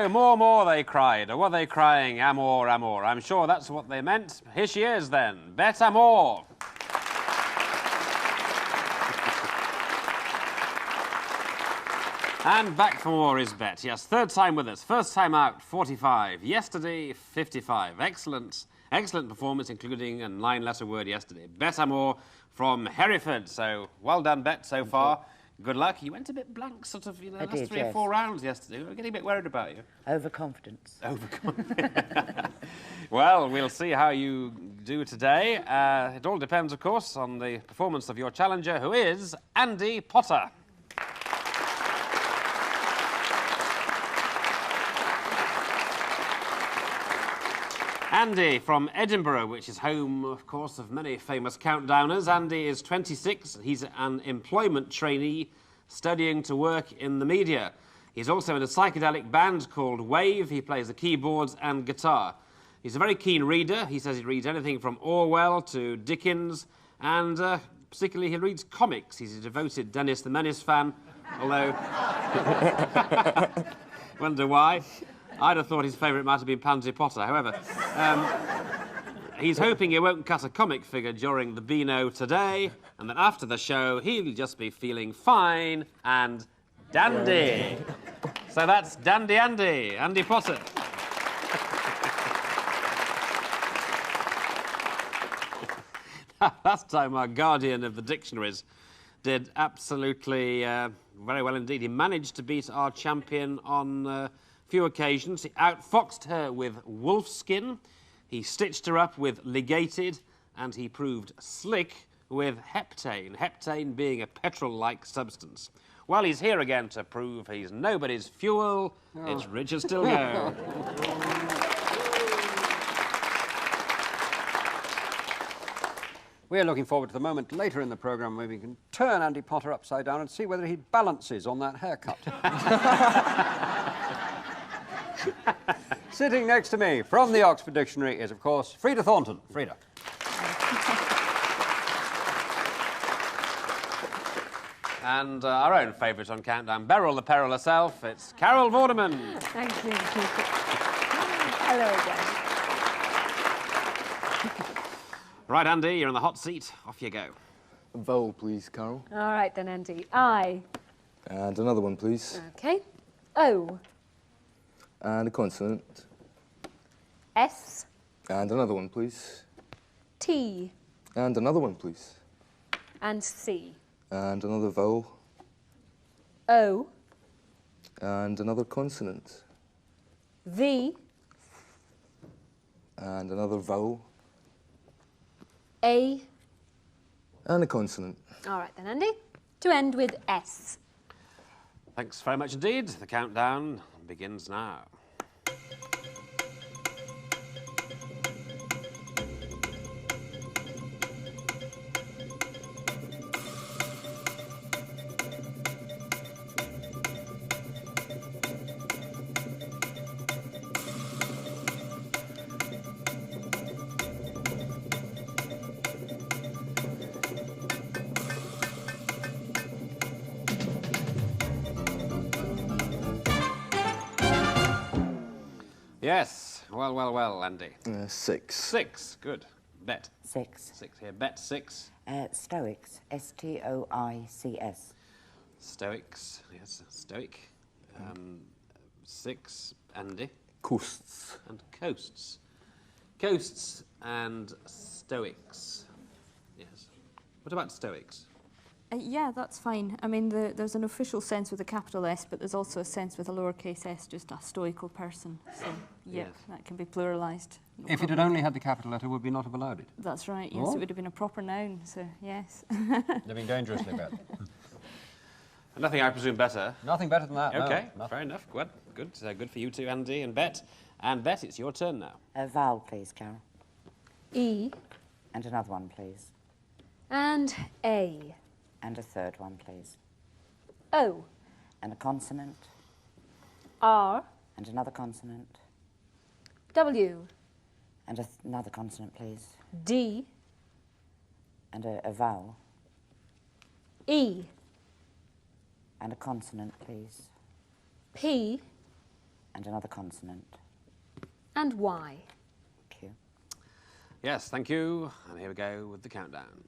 So, more, they cried. Or were they crying, Amor, Amor? I'm sure that's what they meant. Here she is, then. Bet Amor. And back for more is Bet. Yes, third time with us. First time out, 45. Yesterday, 55. Excellent performance, including a 9-letter word yesterday. Bet Amor from Hereford. So, well done, Bet, so far. Good luck. You went a bit blank, sort of, last 3 or 4 rounds yesterday. We were getting a bit worried about you. Overconfidence. Well, we'll see how you do today. It all depends, of course, on the performance of your challenger, who is Andy Potter. Andy from Edinburgh, which is home, of course, of many famous countdowners. Andy is 26. He's an employment trainee studying to work in the media. He's also in a psychedelic band called Wave. He plays the keyboards and guitar. He's a very keen reader. He says he reads anything from Orwell to Dickens, and particularly he reads comics. He's a devoted Dennis the Menace fan, although... Wonder why. I'd have thought his favourite might have been Pansy Potter. However, he's hoping he won't cut a comic figure during the Beano today, and that after the show, he'll just be feeling fine and dandy. So that's Dandy Andy, Andy Potter. Last time our guardian of the dictionaries did absolutely very well indeed. He managed to beat our champion on... few occasions. He outfoxed her with wolfskin, he stitched her up with ligated, and he proved slick with heptane, heptane being a petrol-like substance. Well, he's here again to prove he's nobody's fuel. It's Richard Stilgoe. We're looking forward to the moment later in the programme where we can turn Andy Potter upside down and see whether he balances on that haircut. Sitting next to me from the Oxford Dictionary is, of course, Frida Thornton. Frida. And our own favourite on Countdown, Beryl the Peril herself, it's Carol Vorderman. Thank you. Hello again. Right, Andy, you're in the hot seat. Off you go. A vowel, please, Carol. All right then, Andy. I. And another one, please. Okay. O. And a consonant. S. And another one, please. T. And another one, please. And C. And another vowel. O. And another consonant. V. And another vowel. A. And a consonant. All right then, Andy. To end with S. Thanks very much indeed. The countdown begins now. Yes. Well, Andy. 6. 6. Good. Bet. 6. 6 here. Bet 6. Stoics. S-T-O-I-C-S. Stoics. Yes, stoic. 6. Andy. Coasts. And coasts. Coasts and stoics. Yes. What about stoics? Yeah, that's fine. I mean, there's an official sense with a capital S, but there's also a sense with a lowercase s, just a stoical person. So, yeah, Yes. that can be pluralised. No If it had problem. only had the capital letter, would we not have allowed it? That's right, yes, Oh. it would have been a proper noun, so yes. Living dangerously bad. Nothing, I presume, better. Nothing better than that, Okay, no. fair enough. Good. Good. Good for you two, Andy and Bet. And Bet, it's your turn now. A vowel, please, Carol. E. And another one, please. And A. And a third one, please. O. And a consonant. R. And another consonant. W. And another consonant, please. D. And a vowel. E. And a consonant, please. P. And another consonant. And Y. Thank you. Yes, thank you. And here we go with the countdown.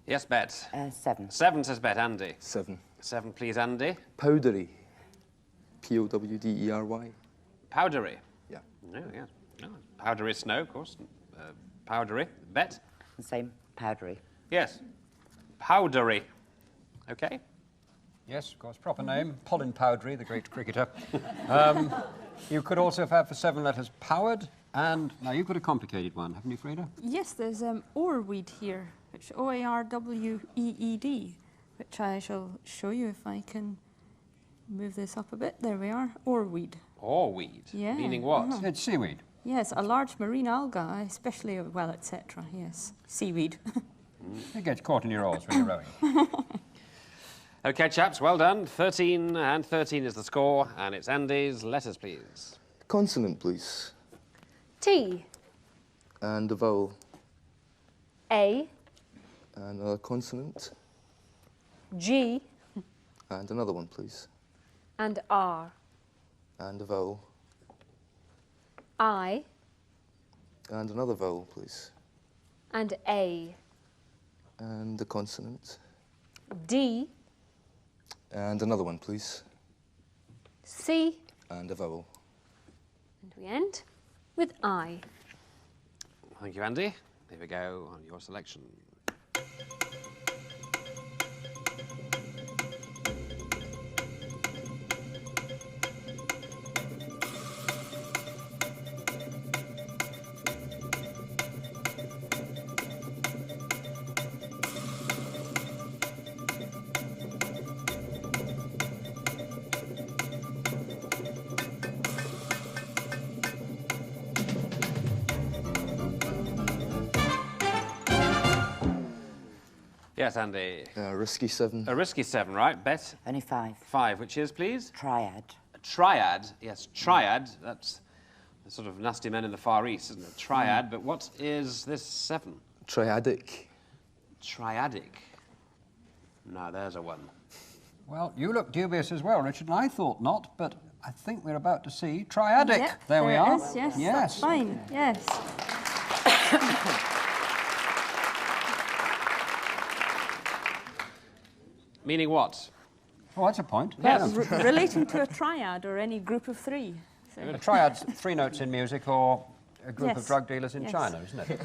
Yes, Bet. 7. 7 says Bet. Andy. 7. 7, please, Andy. Powdery. Powdery. Powdery. Yeah. No, yes. No. Powdery snow, of course. Powdery. Bet. The same. Powdery. Yes. Powdery. Okay. Yes, of course, proper name, Colin Powdery, the great cricketer. You could also have had for 7 letters Powered, and now you've got a complicated one, haven't you, Freda? Yes, there's Oarweed here, which O-A-R-W-E-E-D, which I shall show you if I can move this up a bit. There we are, Oarweed. Oarweed. Yeah. Meaning what? It's seaweed. Yes, a large marine alga, especially, well, etc. Yes, seaweed. It gets caught in your oars when you're rowing. Okay, chaps, well done. 13 and 13 is the score, and it's Andy's. Letters, please. Consonant, please. T. And a vowel. A. And another consonant. G. And another one, please. And R. And a vowel. I. And another vowel, please. And A. And a consonant. D. And another one, please. C. And a vowel. And we end with I. Thank you, Andy. Here we go on your selection. Yes, Andy. Risky 7. A risky 7, right? Bet. Only 5. 5, which is, please? Triad. A triad. Yes, triad. That's the sort of nasty men in the Far East, isn't it? Triad. But what is this 7? Triadic. Triadic. No, there's a 1. Well, you look dubious as well, Richard, and I thought not, but I think we're about to see Triadic. Yep, there we it are. is, yes, Yes. that's fine, yes. Meaning what? Oh, that's a point. Yes. Relating to a triad or any group of 3. So. A triad's 3 notes in music or a group of Yes. drug dealers in Yes. China, isn't it?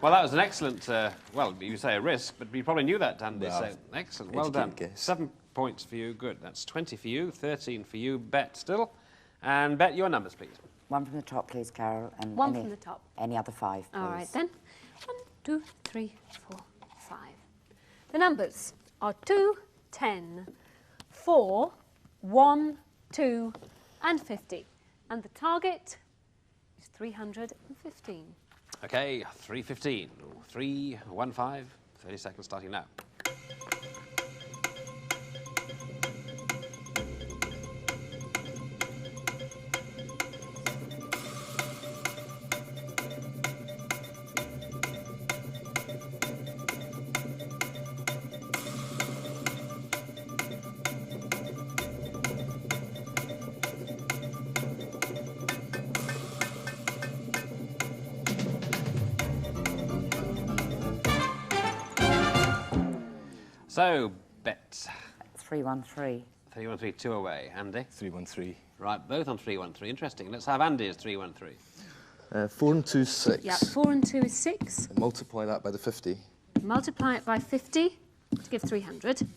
Well, that was an excellent, well, you say a risk, but you probably knew that, Andy, Well, so excellent. Well done. educated guess. 7 points for you, good. That's 20 for you, 13 for you, Bet still. And Bet, your numbers, please. 1 from the top, please, Carol. And 1 any, from the top. Any other 5, please. All right then. 1, 2, 3, 4, 5. The numbers are 2, 10, 4, 1, 2, and 50. And the target is 315. Okay, 3:15. 3:15. 30 seconds starting now. So, Bet. 313. 313, 2 away. Andy? 313. Right, both on 313. Interesting. Let's have Andy's 313. 4 and 2 is 6. Yeah, 4 and 2 is 6. Multiply that by the 50. Multiply it by 50 to give 300.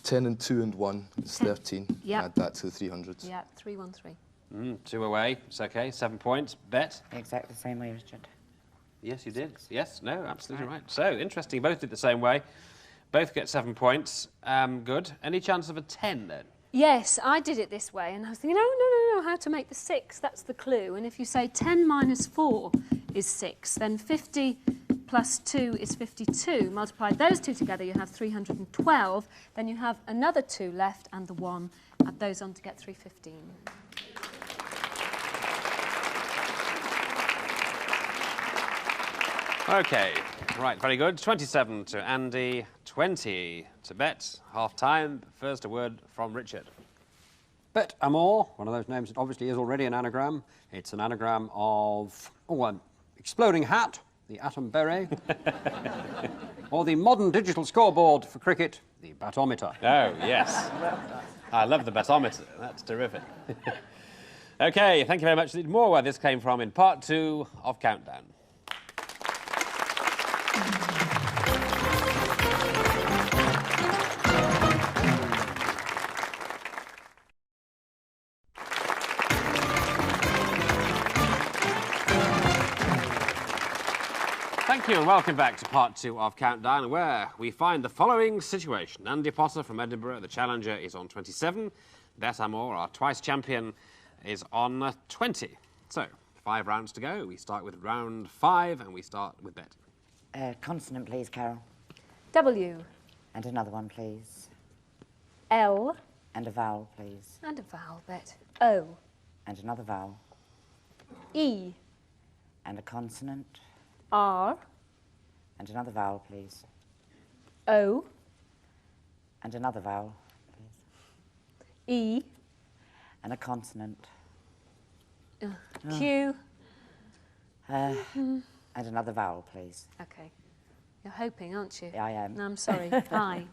10 and 2 and 1 is 13. Yeah. Add that to the 300. Yeah, 313. 2 away. It's okay. 7 points. Bet. Exactly the same way, Richard. Yes, you did. Yes, no, absolutely right. So, interesting. Both did the same way. Both get 7 points. Good. Any chance of a 10 then? Yes, I did it this way, and I was thinking, no, how to make the 6, that's the clue. And if you say 10 minus 4 is 6, then 50 plus 2 is 52. Multiply those two together, you have 312. Then you have another 2 left and the 1. Add those on to get 315. OK, right, very good. 27 to Andy, 20 to Bet. Half time. First, a word from Richard. Bet Amor, one of those names that obviously is already an anagram. It's an anagram of an exploding hat, the atom beret, or the modern digital scoreboard for cricket, the batometer. Oh, yes. I love the batometer. That's terrific. OK, thank you very much. More where this came from in part 2 of Countdown. Thank you and welcome back to part 2 of Countdown, where we find the following situation. Andy Potter from Edinburgh, the challenger, is on 27. Bet Amor, our twice champion, is on 20. So, 5 rounds to go. We start with round 5 and we start with Bet. Consonant, please, Carol. W, And another one, please. L, And a vowel, please. and a vowel, Bet. O, And another vowel. E, And a consonant. R, And another vowel, please. O, And another vowel, please. E, And a consonant. Q. And another vowel, please. Okay. You're hoping, aren't you? Yeah, I am. No, I'm sorry. I.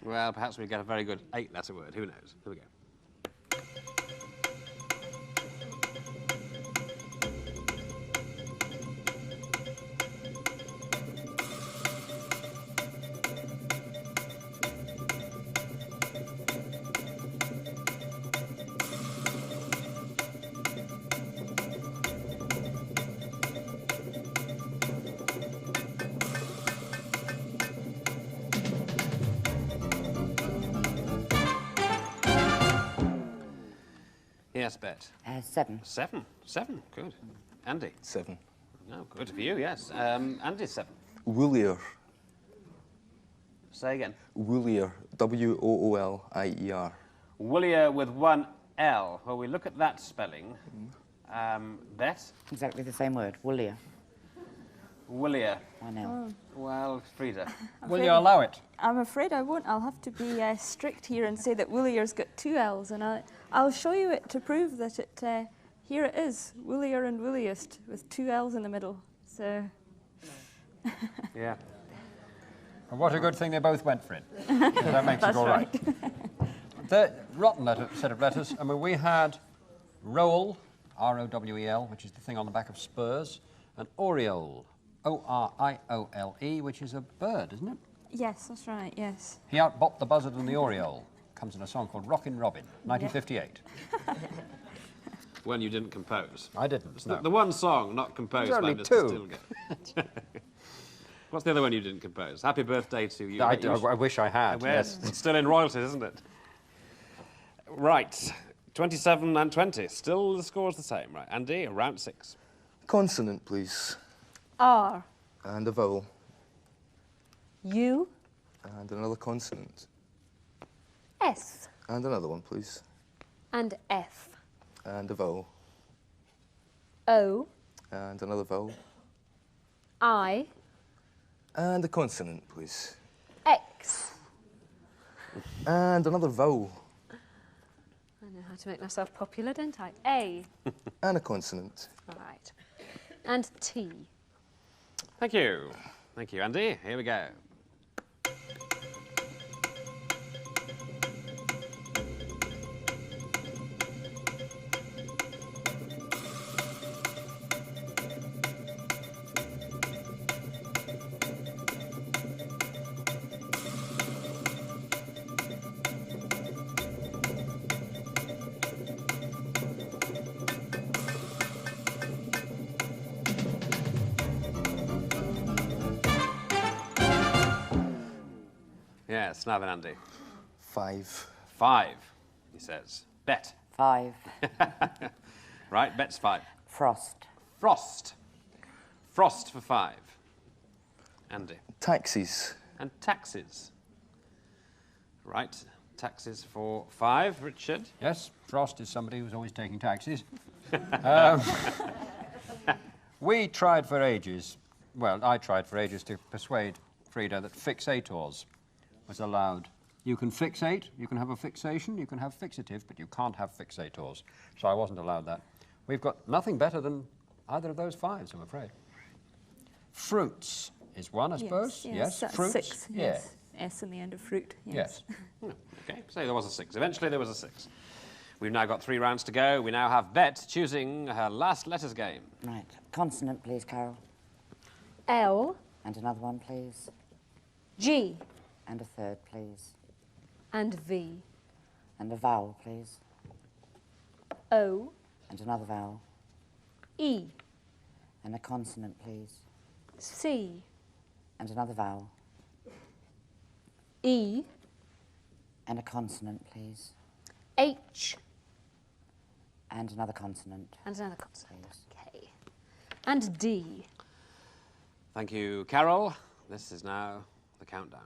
Well, perhaps we get a very good 8-letter word. Who knows? Here we go. Yes, Bet. 7. 7. 7. Good. Andy. 7. No, good for you, yes. Andy's 7. Woolier. Say again. Woolier. W-O-O-L-I-E-R. Woolier with 1 L. Well, we look at that spelling. Bet. Exactly the same word. Woolier. Woolier. 1 L. Well, Frida. Will you allow it? I'm afraid I won't. I'll have to be strict here and say that Woolier's got 2 L's, and I'll show you it to prove that it. Here it is, Woolier and Wooliest, with 2 L's in the middle. So. Yeah. And what a good thing they both went for it. That makes it all right. The rotten set of letters. I mean, we had Rowell, R-O-W-E-L, which is the thing on the back of Spurs, and Oriole, O-R-I-O-L-E, which is a bird, isn't it? Yes, that's right. Yes. He outbopped the buzzard and the oriole. Comes in a song called Rockin' Robin, 1958. One you didn't compose. I didn't. No. The one song not composed There's by only Mr. 2. Stilgate. What's the other one you didn't compose? Happy birthday to you. I wish I had. Yes. Yes. It's still in royalties, isn't it? Right. 27 and 20. Still the score's the same, right? Andy, round 6. Consonant, please. R, And a vowel. U, And another consonant. S, And another one, please. and F, And a vowel. O, And another vowel. I, And a consonant, please. X. And another vowel. I know how to make myself popular, don't I? A. And a consonant. All right. And T. Thank you. Thank you, Andy. Here we go. Yes, now then, Andy. 5. 5, he says. Bet. 5. Right, bet's 5. Frost. Frost. Frost for 5. Andy. Taxis. And taxes. Right, taxes for 5. Richard. Yes, Frost is somebody who's always taking taxis. We tried for ages, well, I tried for ages to persuade Frida that fixators was allowed. You can fixate, you can have a fixation, you can have fixative, but you can't have fixators. So I wasn't allowed that. We've got nothing better than either of those 5s, I'm afraid. Fruits is one, I suppose. Yes, that's fruits. 6. Yeah. Yes. S in the end of fruit. Yes. Okay, so there was a 6. Eventually there was a 6. We've now got 3 rounds to go. We now have Bet choosing her last letters game. Right. Consonant, please, Carol. L, And another one, please. G, And a third, please. and V. And a vowel, please. O, And another vowel. E, And a consonant, please. C, And another vowel. E, And a consonant, please. H, And another consonant, and another consonant. please. Okay. And D. Thank you, Carol. This is now the countdown.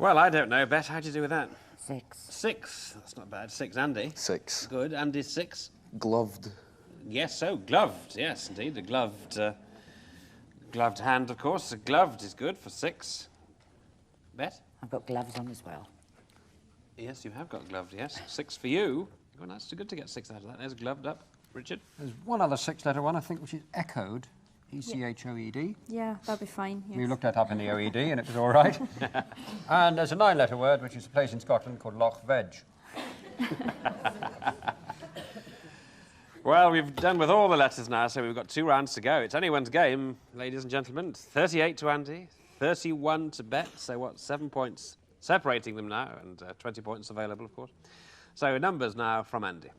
Well, I don't know. Bet, how'd you do with that? 6. 6. That's not bad. 6, Andy. 6. Good. Andy's 6. Gloved. Yes, so gloved. Yes, indeed. The gloved hand, of course. Gloved is good for 6. Bet? I've got gloves on as well. Yes, you have got gloved, yes. 6 for you. Well, that's good to get 6 out of that. There's gloved up. Richard? There's one other 6-letter one, I think, which is echoed. E-C-H-O-E-D. Yeah, that'll be fine. Yes. We looked that up in the OED and it was all right. And there's a 9-letter word, which is a place in Scotland called Loch Veg. Well, we've done with all the letters now, so we've got 2 rounds to go. It's anyone's game, ladies and gentlemen. 38 to Andy, 31 to Bet. So what, 7 points separating them now, and 20 points available, of course. So numbers now from Andy.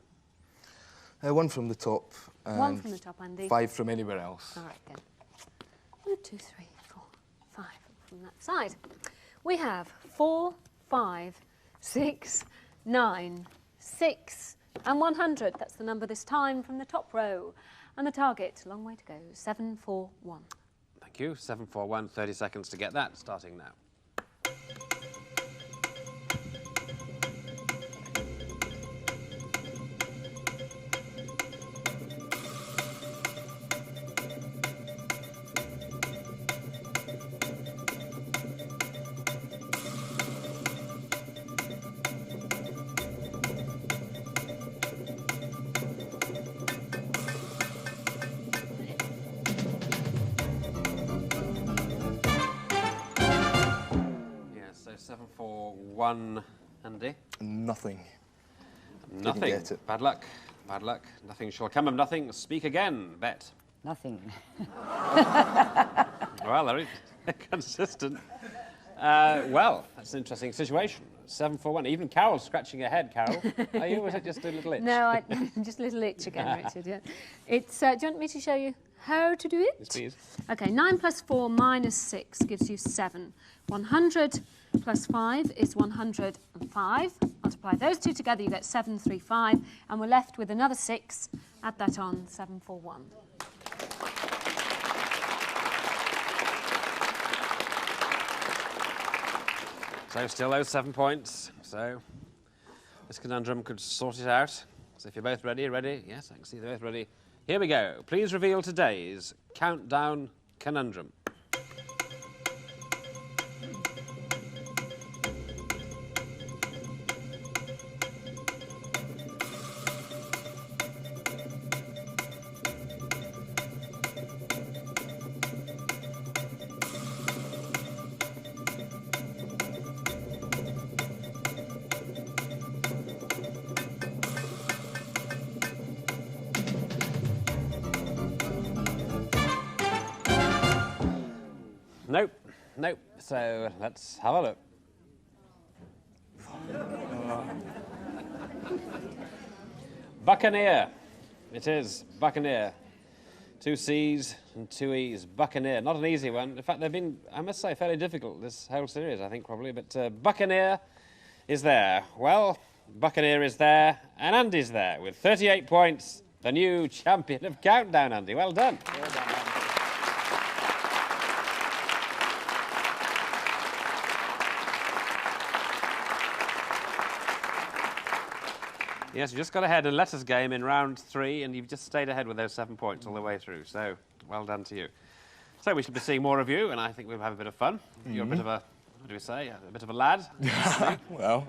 1 from the top. And 1 from the top, Andy. 5 from anywhere else. All right, then. 1, 2, 3, 4, 5 from that side. We have 4, 5, 6, 9, 6, and 100. That's the number this time from the top row. And the target, a long way to go, 741. Thank you. 741, 30 seconds to get that, starting now. Yes, so 741, Andy. Nothing. Nothing. get it. Bad luck. Bad luck. Nothing shall come of nothing. Speak again, Bet. Nothing. Well, very consistent. Well, that's an interesting situation. 741. Even Carol's scratching her head, Carol. Are you? Or was it just a little itch? No, just a little itch again, Richard. Yeah. It's. Do you want me to show you how to do it? Yes, please. Okay, 9 plus 4 minus 6 gives you 7. 100 plus 5 is 105. Multiply those two together, you get 735. And we're left with another 6. Add that on, 741. So still those 7 points. So this conundrum could sort it out. So if you're both ready, Yes, I can see they're both ready. Here we go. Please reveal today's countdown conundrum. Nope. Nope. So let's have a look. Buccaneer. It is Buccaneer. 2 C's and 2 E's. Buccaneer. Not an easy one. In fact, they've been, I must say, fairly difficult this whole series, I think, probably. But Buccaneer is there. Well, Buccaneer is there, and Andy's there with 38 points. The new champion of Countdown, Andy. Well done. Well done, Andy. Yes, you just got ahead in Letters game in round 3, and you've just stayed ahead with those 7 points all the way through. So, well done to you. So we should be seeing more of you, and I think we'll have a bit of fun. You're a bit of a, what do we say, a bit of a lad. Well,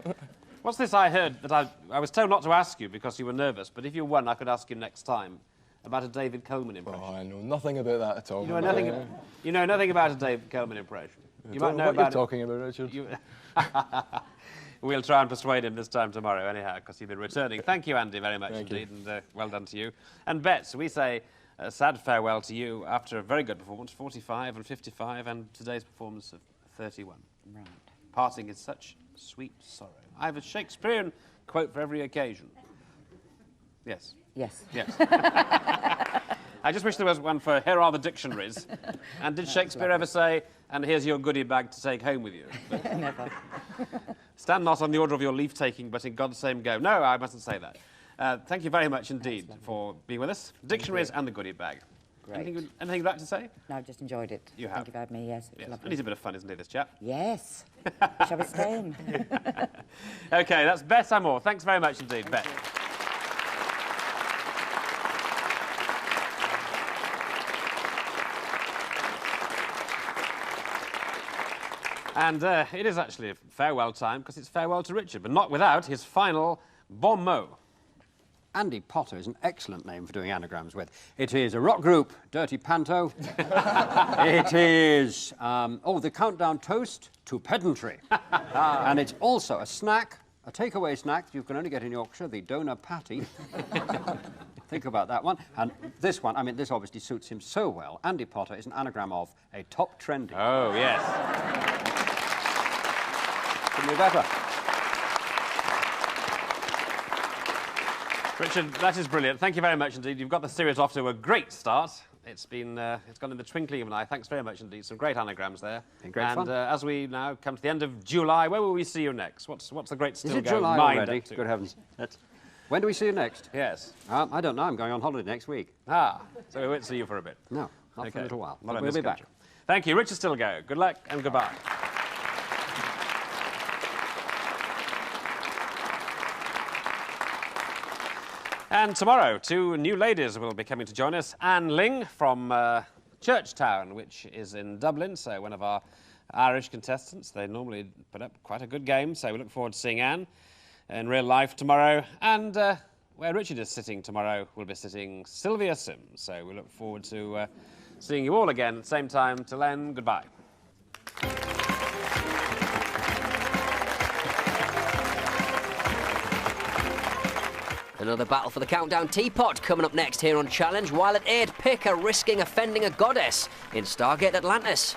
What's this I heard that I was told not to ask you because you were nervous, but if you won, I could ask you next time about a David Coleman impression. oh, I know nothing about that at all. You know nothing about a David Coleman impression. You might know what about you're it. talking about, Richard. You- We'll try and persuade him this time tomorrow, anyhow, because you've been returning. Thank you, Andy, very much indeed, and well done to you. And Bets, we say a sad farewell to you after a very good performance, 45 and 55, and today's performance of 31. Right. Parting is such sweet sorrow. I have a Shakespearean quote for every occasion. Yes. Yes. Yes. I just wish there was one for here are the dictionaries. And did Shakespeare ever say, and here's your goodie bag to take home with you? Never. Stand not on the order of your leave-taking, but in God's same go. No, I mustn't say that. Thank you very much indeed for being with us. Dictionaries and the goodie bag. Great. Anything you'd like to say? No, I've just enjoyed it. You have? Thank you for having me, yes. It was Yes. lovely. And he's a bit of fun, isn't he, this chap? Yes. Shall we stay in? OK, that's Beth Amore. Thanks very much indeed, Beth. And it is actually a farewell time, because it's farewell to Richard, but not without his final bon mot. Andy Potter is an excellent name for doing anagrams with. It is a rock group, Dirty Panto. It is, the Countdown Toast to Pedantry. And it's also a snack, a takeaway snack that you can only get in Yorkshire, the Donor Patty. Think about that one. And this one, I mean, this obviously suits him so well. Andy Potter is an anagram of a top trending. Oh, yes. Couldn't be better. Richard, that is brilliant. Thank you very much indeed. You've got the series off to a great start. It's been, it's gone in the twinkling of an eye. Thanks very much indeed. Some great anagrams there. Been great and fun. As we now come to the end of July, where will we see you next? What's the great still Is it going July mind already? up to? Good heavens. When do we see you next? Yes. I don't know. I'm going on holiday next week. Ah, so we won't see you for a bit. No, not for Okay. a little while. Not But in we'll this be back. country. Thank you. Richard Stilgo. Good luck and goodbye. And tomorrow, 2 new ladies will be coming to join us. Anne Ling from Churchtown, which is in Dublin, so one of our Irish contestants. They normally put up quite a good game, so we look forward to seeing Anne in real life tomorrow. And where Richard is sitting tomorrow, will be sitting Sylvia Sims. So we look forward to seeing you all again at the same time. Till then, goodbye. Another battle for the Countdown Teapot coming up next here on Challenge, while at 8, Pick are risking offending a goddess in Stargate Atlantis.